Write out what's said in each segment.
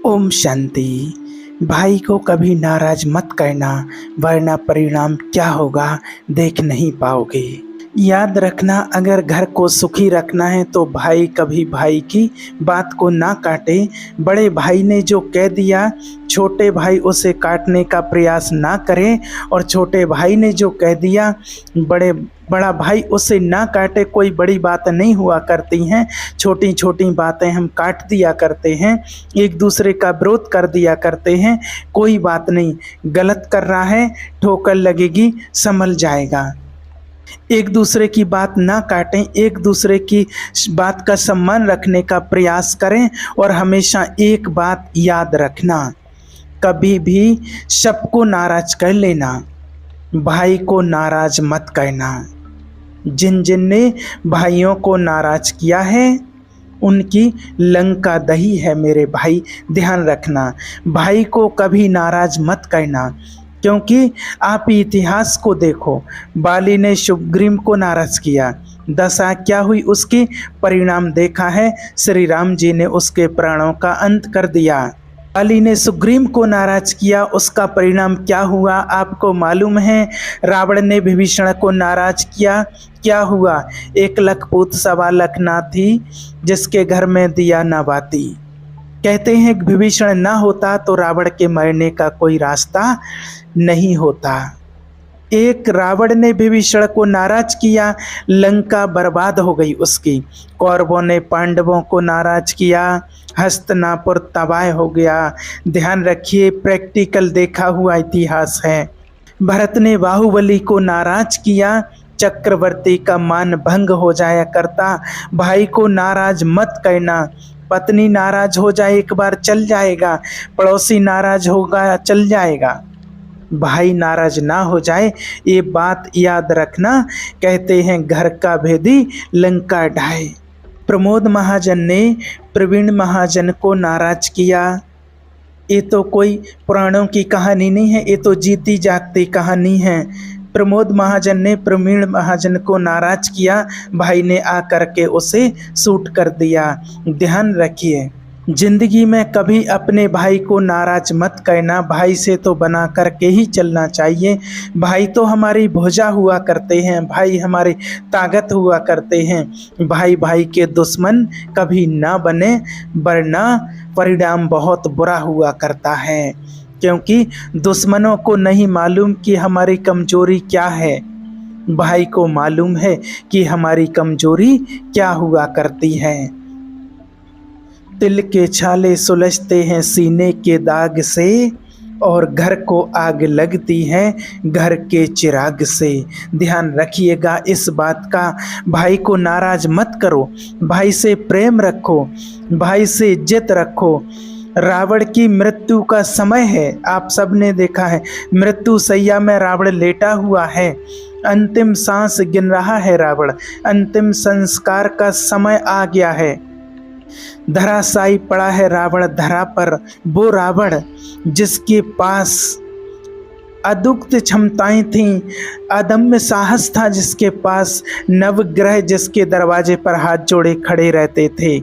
ओम शांति। भाई को कभी नाराज मत करना, वरना परिणाम क्या होगा देख नहीं पाओगे। याद रखना, अगर घर को सुखी रखना है तो भाई कभी भाई की बात को ना काटे। बड़े भाई ने जो कह दिया, छोटे भाई उसे काटने का प्रयास ना करे, और छोटे भाई ने जो कह दिया, बड़ा भाई उसे ना काटे। कोई बड़ी बात नहीं हुआ करती हैं, छोटी छोटी बातें हम काट दिया करते हैं, एक दूसरे का विरोध कर दिया करते हैं। कोई बात नहीं, गलत कर रहा है, ठोकर लगेगी, संभल जाएगा। एक दूसरे की बात ना काटें, एक दूसरे की बात का सम्मान रखने का प्रयास करें। और हमेशा एक बात याद रखना, कभी भी सबको नाराज कर लेना, भाई को नाराज मत करना। जिन जिन ने भाइयों को नाराज किया है उनकी लंका दही है मेरे भाई, ध्यान रखना। भाई को कभी नाराज मत करना, क्योंकि आप इतिहास को देखो, बाली ने सुग्रीव को नाराज किया, दशा क्या हुई उसकी परिणाम देखा है, श्री राम जी ने उसके प्राणों का अंत कर दिया। बाली ने सुग्रीव को नाराज किया, उसका परिणाम क्या हुआ आपको मालूम है। रावण ने विभीषण को नाराज किया, क्या हुआ, 1 लाख पूत 1.25 लाख नाथी, जिसके घर में दिया न बाती। कहते हैं कि विभीषण ना होता तो रावण के मरने का कोई रास्ता नहीं होता। एक रावण ने विभीषण को नाराज किया, लंका बर्बाद हो गई उसकी। कौरवों ने पांडवों को नाराज किया, हस्तिनापुर तबाह हो गया। ध्यान रखिए, प्रैक्टिकल देखा हुआ इतिहास है। भरत ने बाहुबली को नाराज किया, चक्रवर्ती का मान भंग हो जाया करता। भाई को नाराज मत करना, पत्नी नाराज हो जाए एक बार चल जाएगा, पड़ोसी नाराज होगा चल जाएगा, भाई नाराज ना हो जाए, ये बात याद रखना। कहते हैं घर का भेदी लंका ढाए। प्रमोद महाजन ने प्रवीण महाजन को नाराज किया। ये तो कोई पुराणों की कहानी नहीं है, ये तो जीती जागती कहानी है। प्रमोद महाजन ने प्रवीण महाजन को नाराज किया, भाई ने आकर के उसे सूट कर दिया। ध्यान रखिए, जिंदगी में कभी अपने भाई को नाराज मत करना, भाई से तो बना करके ही चलना चाहिए। भाई तो हमारी भुजा हुआ करते हैं, भाई हमारी ताकत हुआ करते हैं। भाई भाई के दुश्मन कभी ना बने, वरना परिणाम बहुत बुरा हुआ करता है। क्योंकि दुश्मनों को नहीं मालूम कि हमारी कमजोरी क्या है, भाई को मालूम है कि हमारी कमजोरी क्या हुआ करती है। तिल के छाले सुलझते हैं सीने के दाग से, और घर को आग लगती है घर के चिराग से। ध्यान रखिएगा इस बात का, भाई को नाराज मत करो, भाई से प्रेम रखो, भाई से इज्जत रखो। रावण की मृत्यु का समय है, आप सब ने देखा है, मृत्यु सैया में रावण लेटा हुआ है, अंतिम सांस गिन रहा है रावण, अंतिम संस्कार का समय आ गया है। धराशायी पड़ा है रावण धरा पर, वो रावण जिसके पास अद्भुत क्षमताएं थीं, अदम्य साहस था जिसके पास, नवग्रह जिसके दरवाजे पर हाथ जोड़े खड़े रहते थे,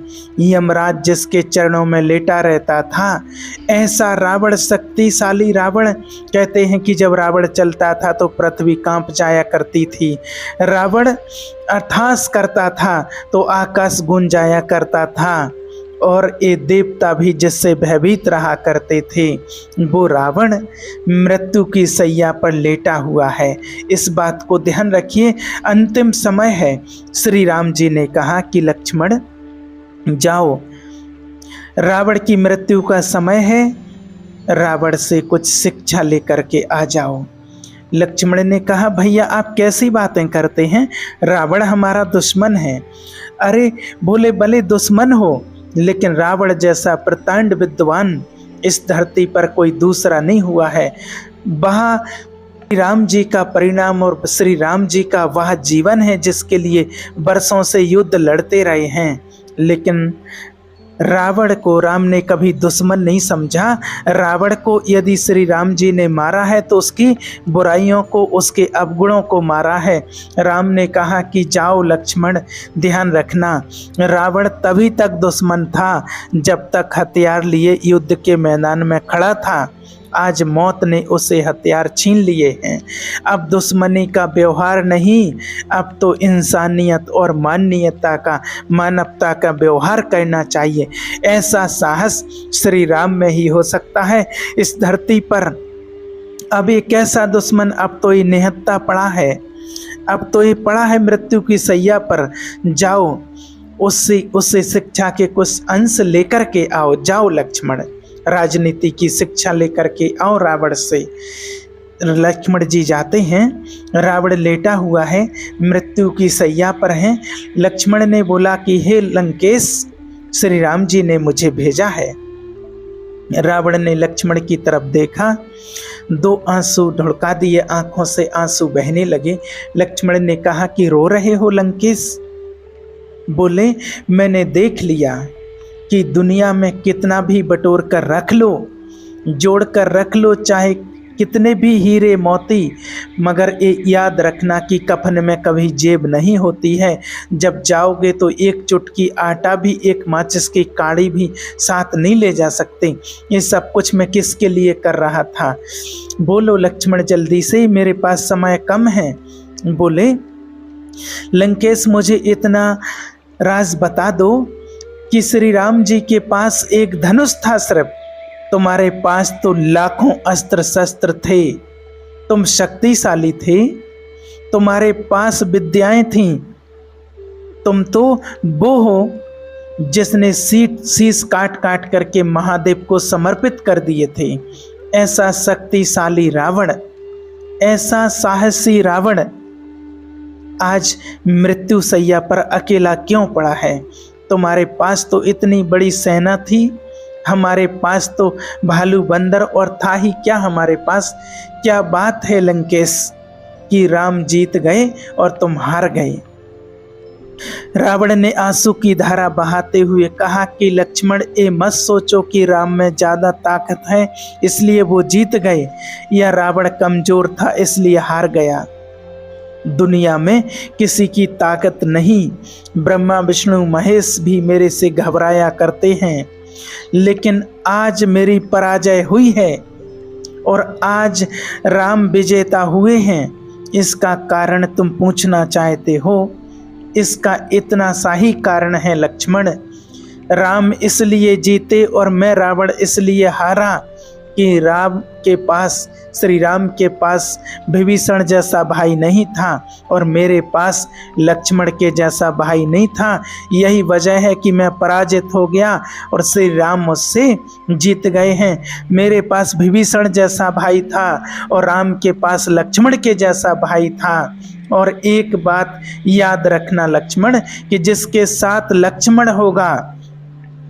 यमराज जिसके चरणों में लेटा रहता था। ऐसा रावण, शक्तिशाली रावण। कहते हैं कि जब रावण चलता था तो पृथ्वी कांप जाया करती थी। रावण अर्थास करता था तो आकाश गूंज जाया करता था, और ये देवता भी जिससे भयभीत रहा करते थे। वो रावण मृत्यु की सैया पर लेटा हुआ है, इस बात को ध्यान रखिए। अंतिम समय है, श्री राम जी ने कहा कि लक्ष्मण जाओ, रावण की मृत्यु का समय है, रावण से कुछ शिक्षा लेकर के आ जाओ। लक्ष्मण ने कहा, भैया आप कैसी बातें करते हैं, रावण हमारा दुश्मन है। अरे बोले, भले दुश्मन हो, लेकिन रावण जैसा प्रचंड विद्वान इस धरती पर कोई दूसरा नहीं हुआ है। वह श्री राम जी का परिणाम और श्री राम जी का वह जीवन है जिसके लिए वर्षों से युद्ध लड़ते रहे हैं। लेकिन रावण को राम ने कभी दुश्मन नहीं समझा। रावण को यदि श्री राम जी ने मारा है तो उसकी बुराइयों को, उसके अवगुणों को मारा है। राम ने कहा कि जाओ लक्ष्मण, ध्यान रखना, रावण तभी तक दुश्मन था जब तक हथियार लिए युद्ध के मैदान में खड़ा था। आज मौत ने उसे हथियार छीन लिए हैं। अब दुश्मनी का व्यवहार नहीं, अब तो इंसानियत और मानवता का व्यवहार करना चाहिए। ऐसा साहस श्री राम में ही हो सकता है इस धरती पर। अब ये कैसा दुश्मन, अब तो ये निहत्था पड़ा है, अब तो ये पड़ा है मृत्यु की सैया पर। जाओ उससे शिक्षा के कुछ अंश लेकर के आओ। जाओ लक्ष्मण, राजनीति की शिक्षा लेकर के आओ रावण से। लक्ष्मण जी जाते हैं। रावण लेटा हुआ है, मृत्यु की सैया पर है। लक्ष्मण ने बोला कि हे लंकेश, श्री राम जी ने मुझे भेजा है। रावण ने लक्ष्मण की तरफ देखा, 2 आंसू ढुड़का दिए, आंखों से आंसू बहने लगे। लक्ष्मण ने कहा कि रो रहे हो लंकेश? बोले, मैंने देख लिया कि दुनिया में कितना भी बटोर कर रख लो, जोड़ कर रख लो, चाहे कितने भी हीरे मोती, मगर ये याद रखना कि कफन में कभी जेब नहीं होती है। जब जाओगे तो एक चुटकी आटा भी, एक माचिस की काड़ी भी साथ नहीं ले जा सकते। ये सब कुछ मैं किसके लिए कर रहा था? बोलो लक्ष्मण जल्दी से, मेरे पास समय कम है। बोले, लंकेश मुझे इतना राज बता दो कि श्री राम जी के पास एक धनुष था सिर्फ, तुम्हारे पास तो लाखों अस्त्र शस्त्र थे, तुम शक्तिशाली थे, तुम्हारे पास विद्याएं थीं, तुम तो वो हो जिसने शीश काट काट करके महादेव को समर्पित कर दिए थे। ऐसा शक्तिशाली रावण, ऐसा साहसी रावण आज मृत्यु सैया पर अकेला क्यों पड़ा है? तुम्हारे पास तो इतनी बड़ी सेना थी, हमारे पास तो भालू बंदर और था ही क्या हमारे पास। क्या बात है लंकेश कि राम जीत गए और तुम हार गए। रावण ने आंसू की धारा बहाते हुए कहा कि लक्ष्मण, ये मत सोचो कि राम में ज्यादा ताकत है इसलिए वो जीत गए, या रावण कमजोर था इसलिए हार गया। दुनिया में किसी की ताकत नहीं। ब्रह्मा विष्णु महेश भी मेरे से घबराया करते हैं, लेकिन आज मेरी पराजय हुई है और आज राम विजेता हुए हैं। इसका कारण तुम पूछना चाहते हो? इसका इतना सा ही कारण है लक्ष्मण, राम इसलिए जीते और मैं रावण इसलिए हारा कि राम के पास, श्री राम के पास विभीषण जैसा भाई नहीं था और मेरे पास लक्ष्मण के जैसा भाई नहीं था। यही वजह है कि मैं पराजित हो गया और श्री राम मुझसे जीत गए हैं। मेरे पास विभीषण जैसा भाई था और राम के पास लक्ष्मण के जैसा भाई था। और एक बात याद रखना लक्ष्मण, कि जिसके साथ लक्ष्मण होगा,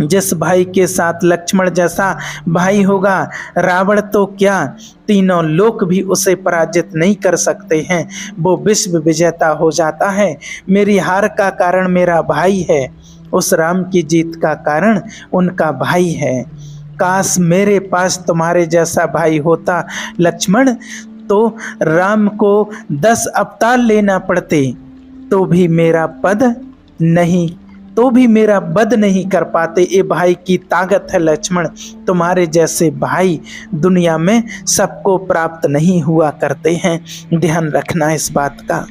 जिस भाई के साथ लक्ष्मण जैसा भाई होगा, रावण तो क्या, तीनों लोक भी उसे पराजित नहीं कर सकते हैं। वो विश्व विजेता हो जाता है। मेरी हार का कारण मेरा भाई है, उस राम की जीत का कारण उनका भाई है। काश मेरे पास तुम्हारे जैसा भाई होता लक्ष्मण, तो राम को 10 अवतार लेना पड़ते तो भी मेरा वध नहीं कर पाते। ये भाई की ताकत है लक्ष्मण, तुम्हारे जैसे भाई दुनिया में सबको प्राप्त नहीं हुआ करते हैं। ध्यान रखना इस बात का।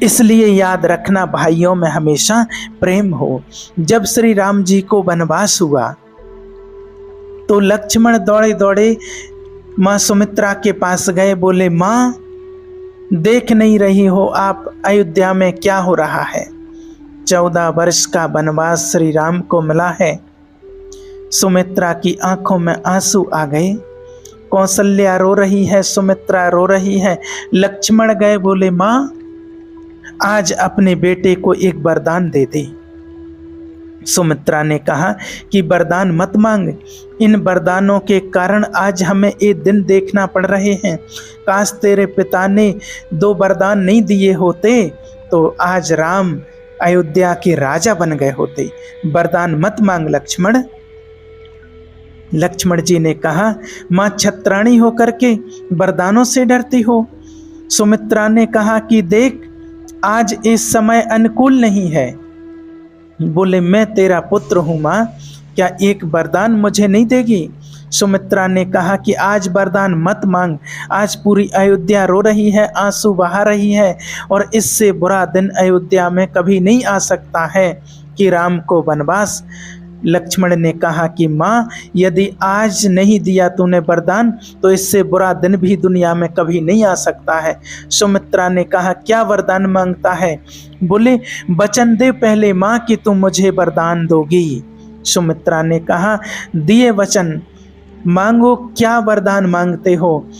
इसलिए याद रखना, भाइयों में हमेशा प्रेम हो। जब श्री राम जी को वनवास हुआ तो लक्ष्मण दौड़े दौड़े माँ सुमित्रा के पास गए। बोले, माँ देख नहीं रही हो आप अयोध्या में क्या हो रहा है? 14 वर्ष का वनवास श्री राम को मिला है। सुमित्रा की आंखों में आंसू आ गए। कौशल्या रो रही है, सुमित्रा रो रही है। लक्ष्मण गए, बोले, माँ आज अपने बेटे को एक वरदान दे दे। सुमित्रा ने कहा कि वरदान मत मांग, इन वरदानों के कारण आज हमें ये दिन देखना पड़ रहे हैं। काश तेरे पिता ने 2 वरदान नहीं दिए होते तो आज राम अयोध्या के राजा बन गए होते। वरदान मत मांग लक्ष्मण। लक्ष्मण जी ने कहा, माँ छत्राणी होकर के वरदानों से डरती हो। सुमित्रा ने कहा कि देख, आज इस समय अनुकूल नहीं है। बोले, मैं तेरा पुत्र हूं माँ, क्या एक वरदान मुझे नहीं देगी? सुमित्रा ने कहा कि आज वरदान मत मांग, आज पूरी अयोध्या रो रही है, आंसू बहा रही है, और इससे बुरा दिन अयोध्या में कभी नहीं आ सकता है कि राम को वनवास। लक्ष्मण ने कहा कि माँ, यदि आज नहीं दिया तूने वरदान तो इससे बुरा दिन भी दुनिया में कभी नहीं आ सकता है। सुमित्रा ने कहा, क्या वरदान मांगता है? बोले, वचन दे पहले माँ कि तुम मुझे वरदान दोगी। सुमित्रा ने कहा, दिए वचन, मांगो, क्या वरदान मांगते हो?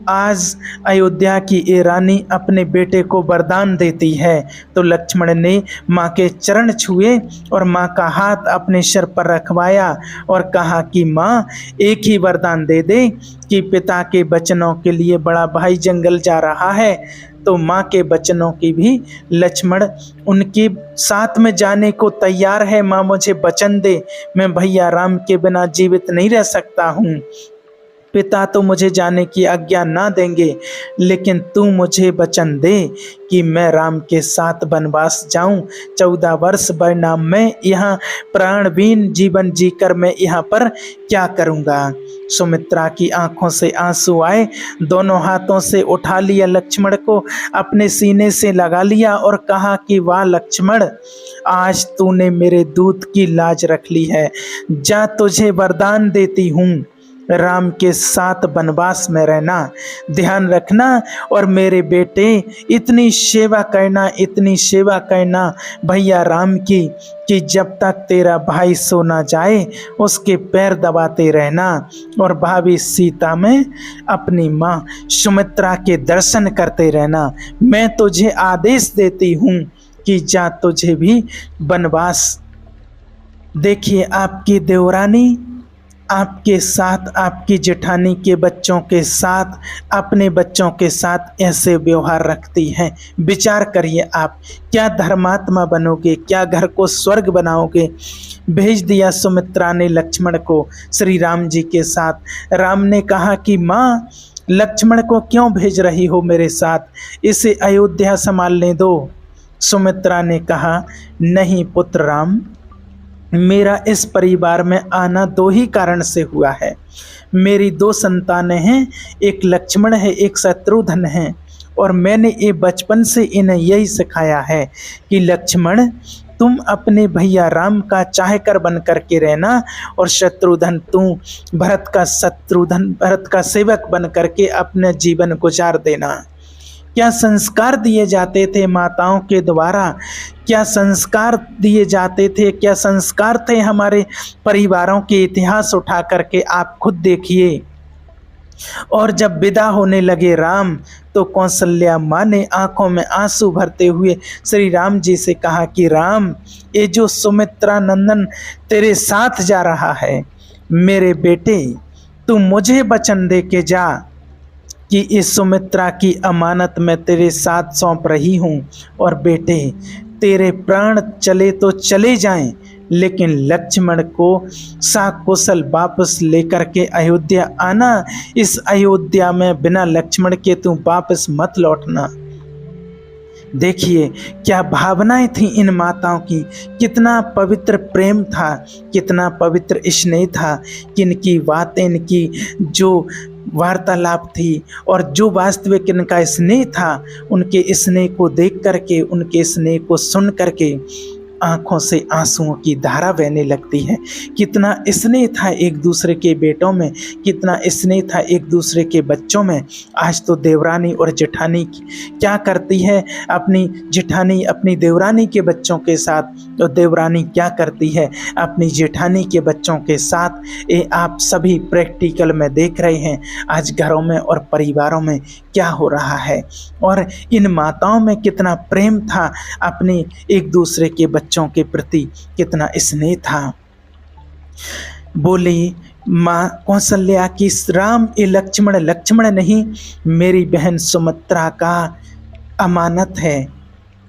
आज अयोध्या की ये रानी अपने बेटे को वरदान देती है। तो लक्ष्मण ने माँ के चरण छुए और माँ का हाथ अपने सिर पर रखवाया और कहा कि माँ, एक ही वरदान दे दे कि पिता के वचनों के लिए बड़ा भाई जंगल जा रहा है, तो माँ के वचनों की भी लक्ष्मण उनके साथ में जाने को तैयार है। माँ, मुझे वचन दे, मैं भैया राम के बिना जीवित नहीं रह सकता हूँ। पिता तो मुझे जाने की आज्ञा ना देंगे, लेकिन तू मुझे वचन दे कि मैं राम के साथ वनवास जाऊं। 14 वर्ष वरना मैं यहाँ प्राणहीन जीवन जीकर मैं यहाँ पर क्या करूँगा? सुमित्रा की आंखों से आंसू आए, दोनों हाथों से उठा लिया लक्ष्मण को, अपने सीने से लगा लिया और कहा कि वाह लक्ष्मण, आज तूने मेरे दूत की लाज रख ली है। जा, तुझे वरदान देती हूँ, राम के साथ वनवास में रहना, ध्यान रखना, और मेरे बेटे इतनी सेवा करना, इतनी सेवा करना भैया राम की, कि जब तक तेरा भाई सो ना जाए उसके पैर दबाते रहना, और भाभी सीता में अपनी माँ सुमित्रा के दर्शन करते रहना। मैं तुझे आदेश देती हूँ कि जा, तुझे भी वनवास। देखिए, आपकी देवरानी आपके साथ, आपकी जेठानी के बच्चों के साथ, अपने बच्चों के साथ ऐसे व्यवहार रखती हैं। विचार करिए, आप क्या धर्मात्मा बनोगे, क्या घर को स्वर्ग बनाओगे? भेज दिया सुमित्रा ने लक्ष्मण को श्री राम जी के साथ। राम ने कहा कि माँ, लक्ष्मण को क्यों भेज रही हो मेरे साथ, इसे अयोध्या संभालने दो। सुमित्रा ने कहा, नहीं पुत्र राम, मेरा इस परिवार में आना 2 ही कारण से हुआ है। मेरी 2 संतानें हैं, एक लक्ष्मण है, एक शत्रुघ्न है, और मैंने ये बचपन से इन्हें यही सिखाया है कि लक्ष्मण, तुम अपने भैया राम का चाहकर बन करके रहना, और शत्रुघ्न तू भरत का सेवक बन करके अपने जीवन गुजार देना। क्या संस्कार दिए जाते थे माताओं के द्वारा, क्या संस्कार दिए जाते थे, क्या संस्कार थे हमारे परिवारों के इतिहास उठा करके आप खुद देखिए। और जब विदा होने लगे राम, तो कौशल्या माँ ने आंखों में आंसू भरते हुए श्री राम जी से कहा कि राम, ये जो सुमित्रा नंदन तेरे साथ जा रहा है, मेरे बेटे, तू मुझे वचन दे के जा कि इस सुमित्रा की अमानत मैं तेरे साथ सौंप रही हूँ, और बेटे, तेरे प्राण चले तो चले जाएं, लेकिन लक्ष्मण को सकुशल वापस लेकर के अयोध्या आना। इस अयोध्या में बिना लक्ष्मण के तू वापस मत लौटना। देखिए, क्या भावनाएं थी इन माताओं की, कितना पवित्र प्रेम था, कितना पवित्र स्नेह था, किनकी बातें, इनकी जो वार्तालाप थी और जो वास्तविक इनका स्नेह था, उनके स्नेह को देख करके, उनके स्नेह को सुन करके आंखों से आंसुओं की धारा बहने लगती है। कितना स्नेह था एक दूसरे के बेटों में, कितना स्नेह था एक दूसरे के बच्चों में। आज तो देवरानी और जेठानी क्या करती है, अपनी जेठानी अपनी देवरानी के बच्चों के साथ, तो देवरानी क्या करती है अपनी जेठानी के बच्चों के साथ। ये आप सभी प्रैक्टिकल में देख रहे हैं आज घरों में और परिवारों में क्या हो रहा है। और इन माताओं में कितना प्रेम था, अपने एक दूसरे के बच्चों के प्रति कितना स्नेह था। बोली माँ कौशल्या की, राम ये लक्ष्मण, लक्ष्मण नहीं, मेरी बहन सुमित्रा का अमानत है,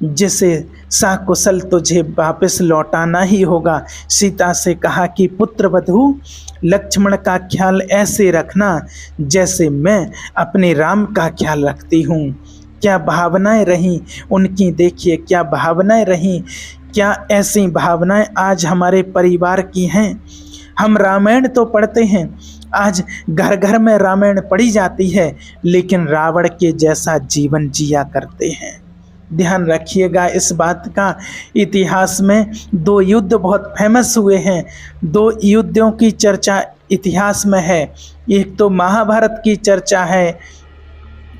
जिसे सकुशल तुझे वापस लौटाना ही होगा। सीता से कहा कि पुत्र वधू, लक्ष्मण का ख्याल ऐसे रखना जैसे मैं अपने राम का ख्याल रखती हूँ। क्या भावनाएं रहीं उनकी, देखिए क्या भावनाएं रहीं, क्या ऐसी भावनाएं आज हमारे परिवार की हैं। हम रामायण तो पढ़ते हैं, आज घर घर में रामायण पढ़ी जाती है, लेकिन रावण के जैसा जीवन जिया करते हैं। ध्यान रखिएगा इस बात का। इतिहास में 2 युद्ध बहुत फेमस हुए हैं, 2 युद्धों की चर्चा इतिहास में है। एक तो महाभारत की चर्चा है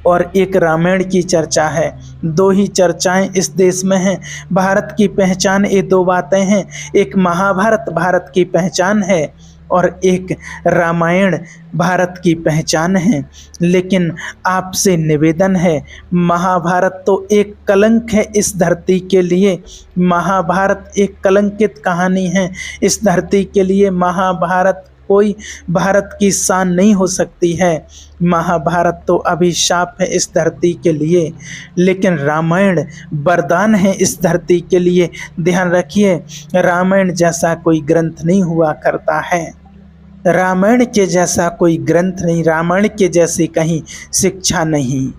और एक रामायण की चर्चा है। 2 ही चर्चाएं इस देश में हैं। भारत की पहचान ये 2 बातें हैं, एक महाभारत भारत की पहचान है और एक रामायण भारत की पहचान है। लेकिन आपसे निवेदन है, महाभारत तो एक कलंक है इस धरती के लिए। महाभारत एक कलंकित कहानी है इस धरती के लिए। महाभारत कोई भारत की शान नहीं हो सकती है। महाभारत तो अभिशाप है इस धरती के लिए, लेकिन रामायण वरदान है इस धरती के लिए। ध्यान रखिए, रामायण जैसा कोई ग्रंथ नहीं हुआ करता है। रामायण के जैसा कोई ग्रंथ नहीं, रामायण के जैसी कहीं शिक्षा नहीं।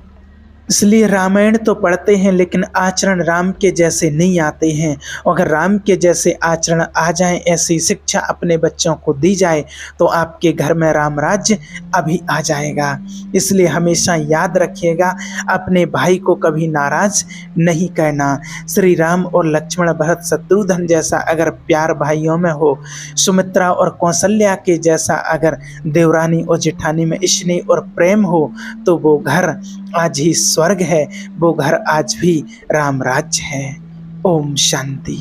इसलिए रामायण तो पढ़ते हैं, लेकिन आचरण राम के जैसे नहीं आते हैं। अगर राम के जैसे आचरण आ जाए, ऐसी शिक्षा अपने बच्चों को दी जाए, तो आपके घर में राम राज्य अभी आ जाएगा। इसलिए हमेशा याद रखिएगा, अपने भाई को कभी नाराज नहीं करना। श्री राम और लक्ष्मण भरत शत्रुघ्न जैसा अगर प्यार भाइयों में हो, सुमित्रा और कौशल्या के जैसा अगर देवरानी और जेठानी में स्नेह और प्रेम हो, तो वो घर आज ही स्वर्ग है, वो घर आज भी राम राज्य है। ओम शांति।